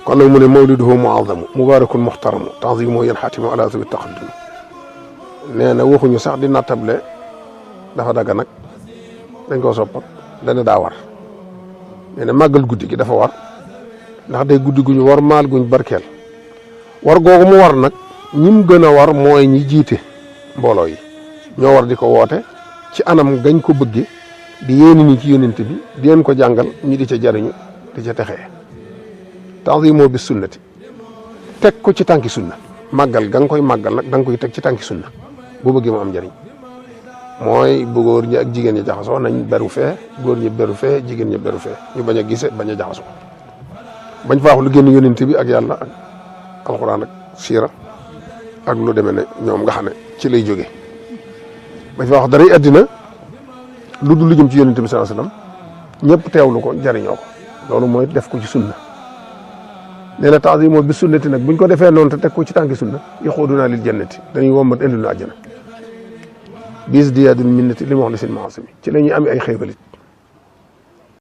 kon nag mu ne mawliduhu muazamu mubarakun muxtaramu tanzimu yanxatimu ala zawi taqaddum nee na waxuñu sax di nattable dafa daga nag dañ koo soppat dana daa war nee na màggal guddi gi dafa war ndax day guddi guñu war maal guñ barkeel war googu mu war nag ñim gën a war mooy ñi jiite mbooloo yi ñoo war di ko woote ci anam gañ ko bëgge di yéeni ni ci yónent bi di leen ko jàngal ñi di ca jariñu di ca texee tanzimu bis sunnati teg ko ci tànki sunna màggal ga nga koy màggal nag da nga koy teg ci tànki sunna boo bëggee mu am njariñ mooy bu góor ñi ak jigéen ñi jaxasoo nañ beru fee góor ñi beru fee jigéen ñi beru fee ñu bañ a gise bañ a jaxasoo bañ fa wax lu génn yónent bi ak yàlla ak alxuraan ak siira ak lu demee ne ñoom nga xam ne ci lay jóge bañ fa wax daray àddina lu dul lu jëm ci yónent bi sallallahu alayhi wasallam ñëpp teewlu ko jariñoo ko loolu mooy def ko ci sunna nee na ta'zimu bi sunnati nag buñ ko defee noonu te teg ko ci tànki sunna yaxuuduna lil jannati dañuy wommat indi lu àjjana bis diyaadul minnati li ma wax li seen maasimi ci la ñuy amee ay xéewalit